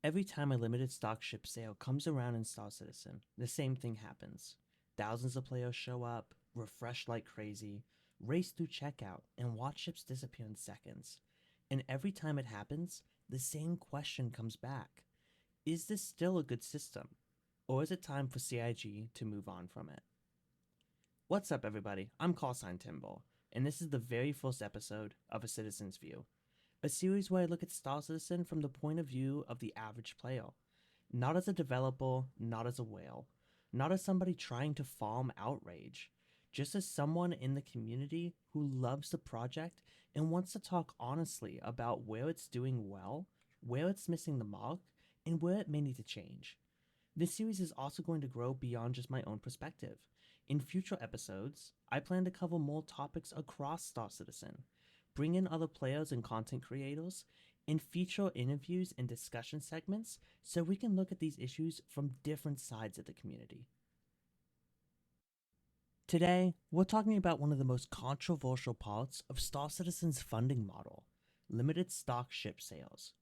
Every time a limited stock ship sale comes around in Star Citizen, the same thing happens. Thousands of players show up, refresh like crazy, race through checkout, and watch ships disappear in seconds. And every time it happens, the same question comes back. Is this still a good system? Or is it time for CIG to move on from it? What's up, everybody? I'm Callsign Timbo, and this is the very first episode of A Citizen's View, a series where I look at Star Citizen from the point of view of the average player. Not as a developer, not as a whale, not as somebody trying to farm outrage, just as someone in the community who loves the project and wants to talk honestly about where it's doing well, where it's missing the mark, and where it may need to change. This series is also going to grow beyond just my own perspective. In future episodes, I plan to cover more topics across Star Citizen, bring in other players and content creators, and feature interviews and discussion segments so we can look at these issues from different sides of the community. Today, we're talking about one of the most controversial parts of Star Citizen's funding model, limited stock ship sales.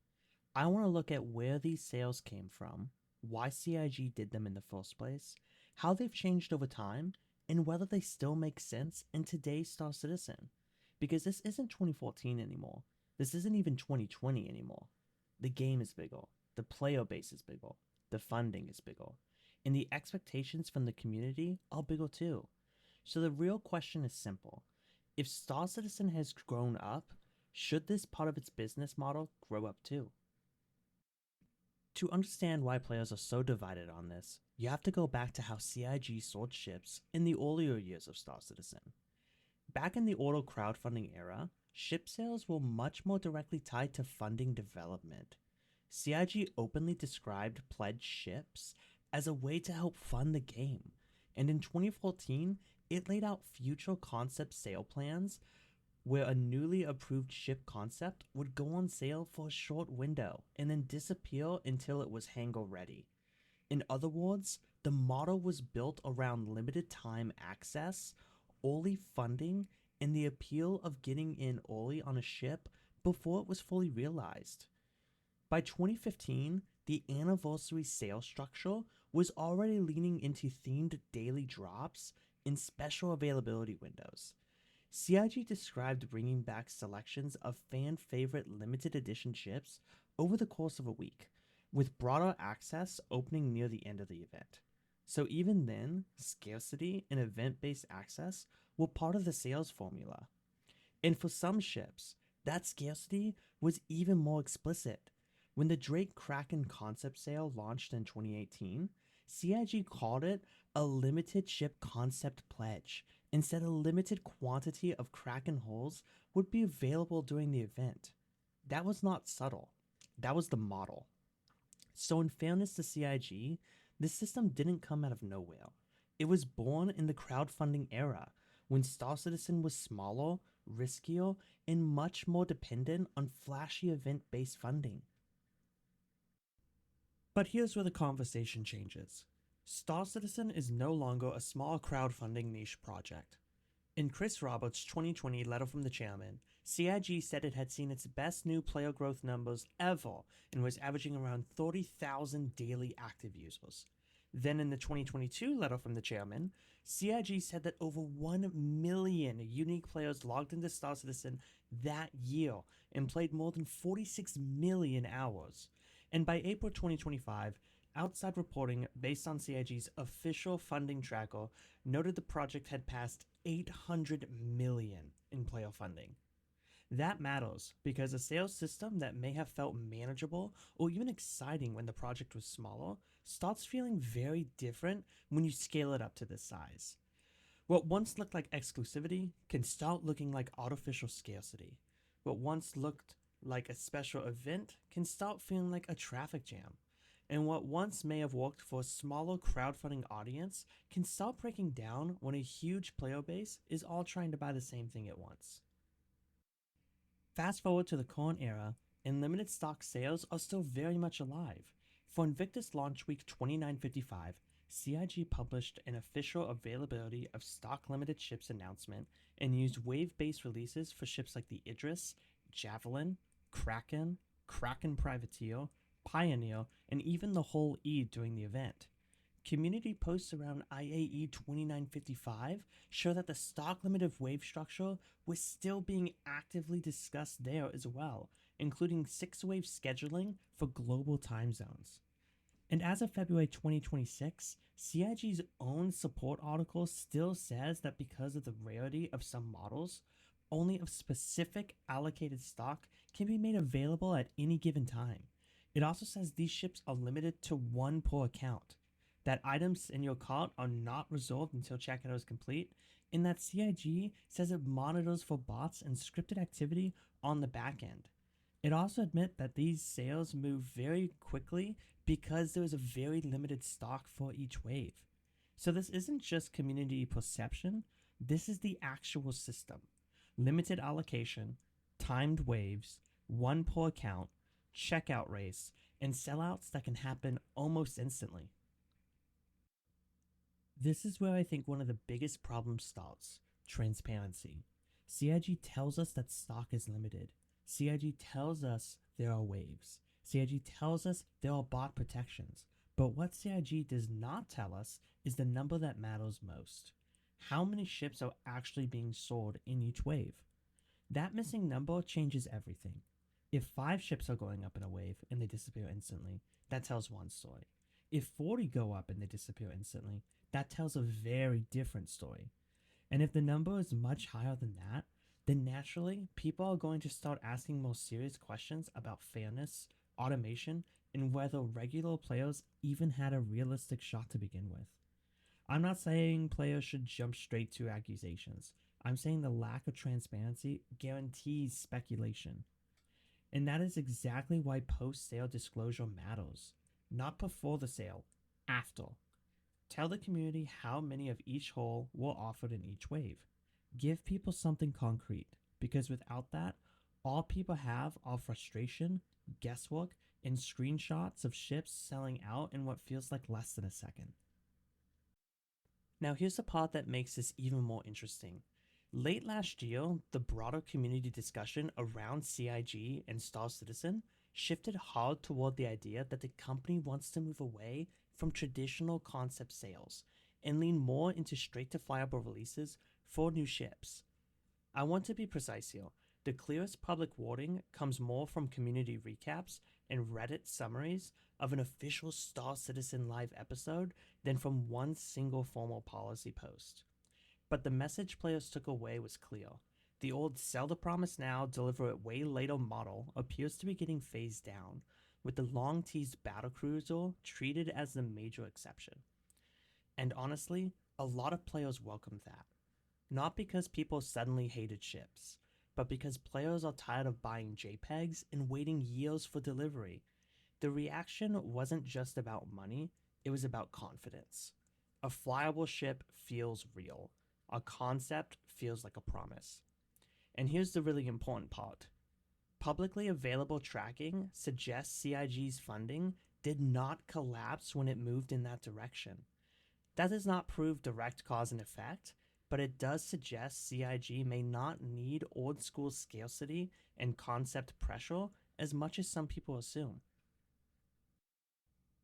I want to look at where these sales came from, why CIG did them in the first place, how they've changed over time, and whether they still make sense in today's Star Citizen. Because this isn't 2014 anymore. This isn't even 2020 anymore. The game is bigger, the player base is bigger, the funding is bigger, and the expectations from the community are bigger too. So the real question is simple. If Star Citizen has grown up, should this part of its business model grow up too? To understand why players are so divided on this, you have to go back to how CIG sold ships in the earlier years of Star Citizen. Back in the auto crowdfunding era, ship sales were much more directly tied to funding development. CIG openly described pledged ships as a way to help fund the game, and in 2014, it laid out future concept sale plans where a newly approved ship concept would go on sale for a short window and then disappear until it was hangar ready. In other words, the model was built around limited time access, early funding, and the appeal of getting in early on a ship before it was fully realized. By 2015, the anniversary sale structure was already leaning into themed daily drops and special availability windows. CIG described bringing back selections of fan favorite limited edition ships over the course of a week, with broader access opening near the end of the event. So even then, scarcity and event based access were part of the sales formula. And for some ships, that scarcity was even more explicit. When the Drake Kraken concept sale launched in 2018, CIG called it a limited ship concept pledge and said a limited quantity of Kraken hulls would be available during the event. That was not subtle. That was the model. So, in fairness to CIG, this system didn't come out of nowhere. It was born in the crowdfunding era, when Star Citizen was smaller, riskier, and much more dependent on flashy event based funding. But here's where the conversation changes. Star Citizen is no longer a small crowdfunding niche project. In Chris Roberts' 2020 letter from the chairman, CIG said it had seen its best new player growth numbers ever and was averaging around 30,000 daily active users. Then in the 2022 letter from the chairman, CIG said that over 1 million unique players logged into Star Citizen that year and played more than 46 million hours. And by April 2025, outside reporting based on CIG's official funding tracker noted the project had passed 800 million in player funding. That matters because a sales system that may have felt manageable or even exciting when the project was smaller starts feeling very different when you scale it up to this size. What once looked like exclusivity can start looking like artificial scarcity. What once looked like a special event can start feeling like a traffic jam. And what once may have worked for a smaller crowdfunding audience can start breaking down when a huge player base is all trying to buy the same thing at once. Fast forward to the current era, and limited stock sales are still very much alive. For Invictus Launch Week 2955, CIG published an official availability of stock limited ships announcement and used wave-based releases for ships like the Idris, Javelin, Kraken, Kraken Privateer, Pioneer, and even the whole E during the event. Community posts around IAE 2955 show that the stock limit of wave structure was still being actively discussed there as well, including 6-wave scheduling for global time zones. And as of February 2026, CIG's own support article still says that because of the rarity of some models, only a specific allocated stock can be made available at any given time. It also says these ships are limited to one per account, that items in your cart are not resolved until checkout is complete, and that CIG says it monitors for bots and scripted activity on the back end. It also admits that these sales move very quickly because there is a very limited stock for each wave. So this isn't just community perception, this is the actual system. Limited allocation, timed waves, one per account, checkout race, and sellouts that can happen almost instantly. This is where I think one of the biggest problems starts: transparency. CIG tells us that stock is limited. CIG tells us there are waves. CIG tells us there are bot protections. But what CIG does not tell us is the number that matters most. How many ships are actually being sold in each wave? That missing number changes everything. If 5 ships are going up in a wave and they disappear instantly, that tells one story. If 40 go up and they disappear instantly, that tells a very different story. And if the number is much higher than that, then naturally people are going to start asking more serious questions about fairness, automation, and whether regular players even had a realistic shot to begin with. I'm not saying players should jump straight to accusations. I'm saying the lack of transparency guarantees speculation. And that is exactly why post sale disclosure matters. Not before the sale, after. Tell the community how many of each hole were offered in each wave. Give people something concrete, because without that, all people have are frustration, guesswork, and screenshots of ships selling out in what feels like less than a second. Now, here's the part that makes this even more interesting. Late last year, the broader community discussion around CIG and Star Citizen shifted hard toward the idea that the company wants to move away from traditional concept sales and lean more into straight to flyable releases for new ships. I want to be precise here. The clearest public wording comes more from community recaps and Reddit summaries of an official Star Citizen live episode than from one single formal policy post. But the message players took away was clear. The old sell the promise now, deliver it way later model appears to be getting phased down, with the long teased battlecruiser treated as the major exception. And honestly, a lot of players welcomed that. Not because people suddenly hated ships, but because players are tired of buying JPEGs and waiting years for delivery. The reaction wasn't just about money, it was about confidence. A flyable ship feels real. A concept feels like a promise. And here's the really important part: publicly available tracking suggests CIG's funding did not collapse when it moved in that direction. That does not prove direct cause and effect, but it does suggest CIG may not need old school scarcity and concept pressure as much as some people assume.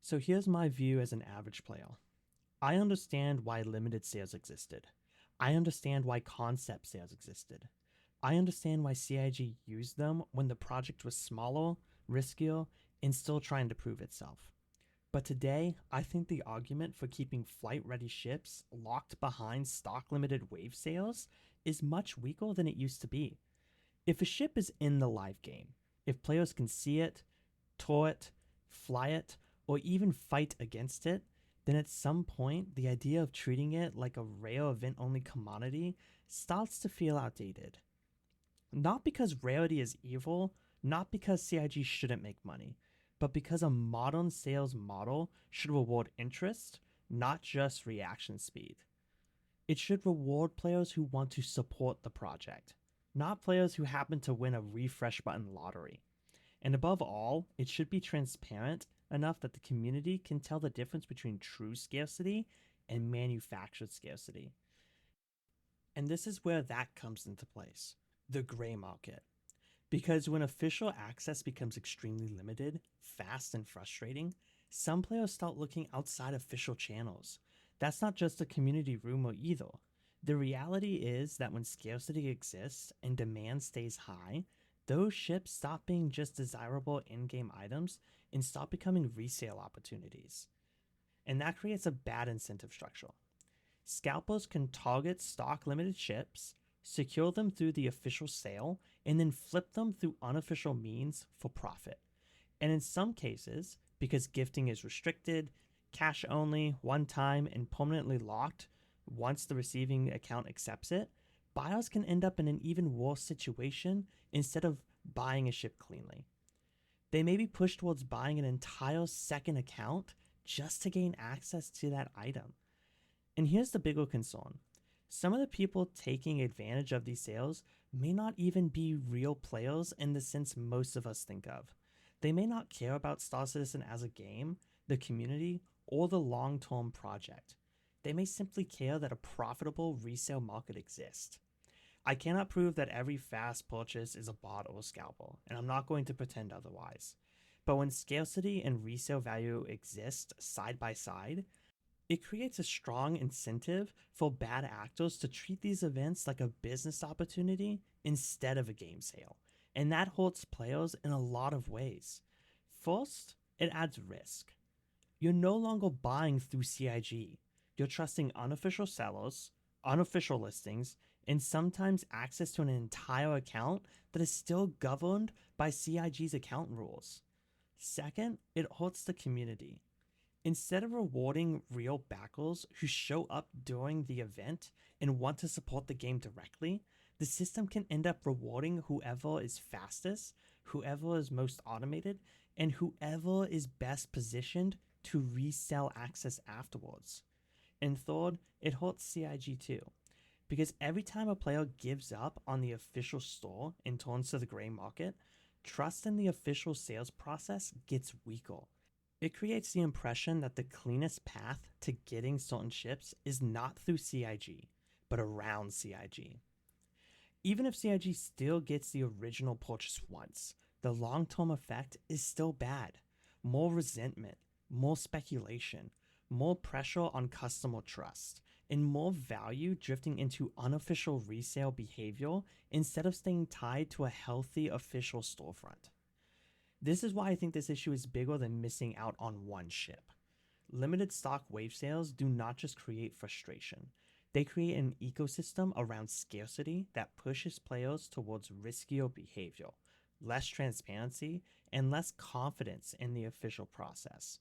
So here's my view as an average player. I understand why limited sales existed. I understand why concept sales existed. I understand why CIG used them when the project was smaller, riskier, and still trying to prove itself. But today, I think the argument for keeping flight ready ships locked behind stock limited wave sales is much weaker than it used to be. If a ship is in the live game, if players can see it, tour it, fly it, or even fight against it, then at some point the idea of treating it like a rare event only commodity starts to feel outdated. Not because rarity is evil, not because CIG shouldn't make money, but because a modern sales model should reward interest, not just reaction speed. It should reward players who want to support the project, not players who happen to win a refresh button lottery. And above all, it should be transparent enough that the community can tell the difference between true scarcity and manufactured scarcity. And this is where that comes into place: the gray market. Because when official access becomes extremely limited, fast, and frustrating, some players start looking outside official channels. That's not just a community rumor either. The reality is that when scarcity exists and demand stays high, those ships stop being just desirable in game items and start becoming resale opportunities. And that creates a bad incentive structure. Scalpers can target stock limited ships, secure them through the official sale, and then flip them through unofficial means for profit. And in some cases, because gifting is restricted, cash only, one time, and permanently locked once the receiving account accepts it, buyers can end up in an even worse situation instead of buying a ship cleanly. They may be pushed towards buying an entire second account just to gain access to that item. And here's the bigger concern: some of the people taking advantage of these sales may not even be real players in the sense most of us think of. They may not care about Star Citizen as a game, the community, or the long term project. They may simply care that a profitable resale market exists. I cannot prove that every fast purchase is a bot or a scalper, and I'm not going to pretend otherwise. But when scarcity and resale value exist side by side, it creates a strong incentive for bad actors to treat these events like a business opportunity instead of a game sale. And that hurts players in a lot of ways. First, it adds risk. You're no longer buying through CIG. You're trusting unofficial sellers, unofficial listings, and sometimes access to an entire account that is still governed by CIG's account rules. Second, it hurts the community. Instead of rewarding real backers who show up during the event and want to support the game directly, the system can end up rewarding whoever is fastest, whoever is most automated, and whoever is best positioned to resell access afterwards. And third, it hurts CIG too, because every time a player gives up on the official store and turns to the gray market, trust in the official sales process gets weaker. It creates the impression that the cleanest path to getting certain ships is not through CIG, but around CIG. Even if CIG still gets the original purchase once, the long term effect is still bad. More resentment, more speculation, more pressure on customer trust, and more value drifting into unofficial resale behavior instead of staying tied to a healthy official storefront. This is why I think this issue is bigger than missing out on one ship. Limited stock wave sales do not just create frustration, they create an ecosystem around scarcity that pushes players towards riskier behavior, less transparency, and less confidence in the official process.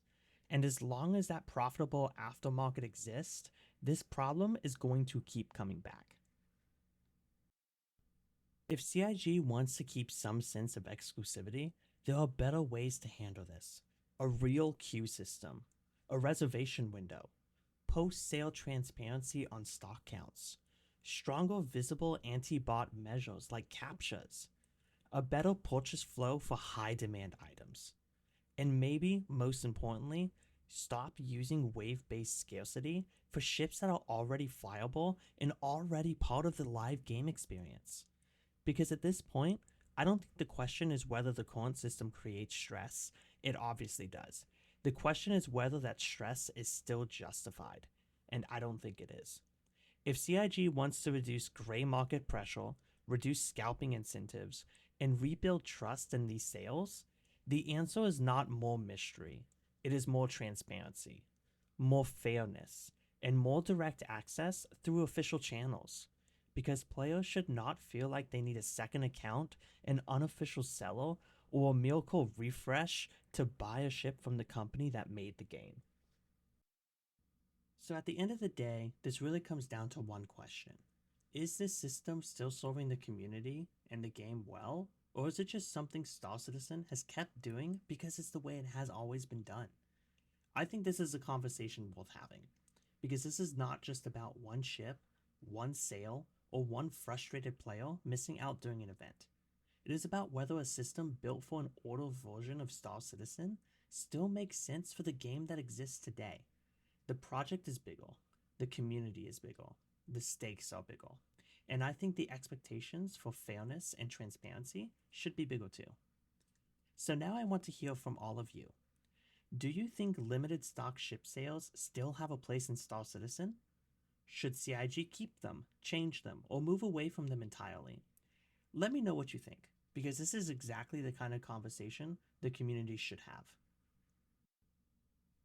And as long as that profitable aftermarket exists, this problem is going to keep coming back. If CIG wants to keep some sense of exclusivity, there are better ways to handle this. A real queue system, a reservation window, post sale transparency on stock counts, stronger visible anti bot measures like CAPTCHAs, a better purchase flow for high demand items, and maybe most importantly, stop using wave based scarcity for ships that are already flyable and already part of the live game experience. Because at this point, I don't think the question is whether the current system creates stress. It obviously does. The question is whether that stress is still justified. And I don't think it is. If CIG wants to reduce gray market pressure, reduce scalping incentives, and rebuild trust in these sales, the answer is not more mystery. It is more transparency, more fairness, and more direct access through official channels. Because players should not feel like they need a second account, an unofficial seller, or a miracle refresh to buy a ship from the company that made the game. So at the end of the day, this really comes down to one question. Is this system still serving the community and the game well? Or is it just something Star Citizen has kept doing because it's the way it has always been done? I think this is a conversation worth having, because this is not just about one ship, one sale, or one frustrated player missing out during an event. It is about whether a system built for an older version of Star Citizen still makes sense for the game that exists today. The project is bigger, the community is bigger, the stakes are bigger, and I think the expectations for fairness and transparency should be bigger too. So now I want to hear from all of you. Do you think limited stock ship sales still have a place in Star Citizen? Should CIG keep them, change them, or move away from them entirely? Let me know what you think, because this is exactly the kind of conversation the community should have.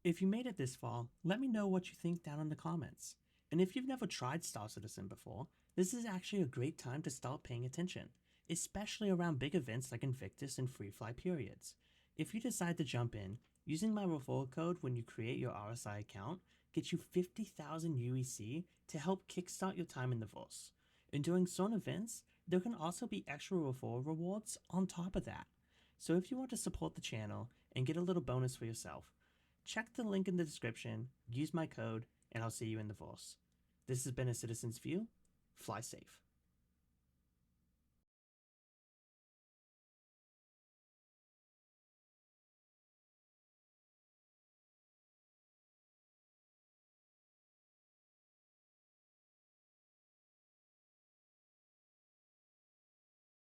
If you made it this far, let me know what you think down in the comments. And if you've never tried Star Citizen before, this is actually a great time to start paying attention, especially around big events like Invictus and Free Fly periods. If you decide to jump in, using my referral code when you create your RSI account gets you 50,000 UEC to help kickstart your time in the Verse. And during certain events, there can also be extra referral rewards on top of that. So if you want to support the channel and get a little bonus for yourself, check the link in the description, use my code, and I'll see you in the Verse. This has been a Citizen's View. Fly safe.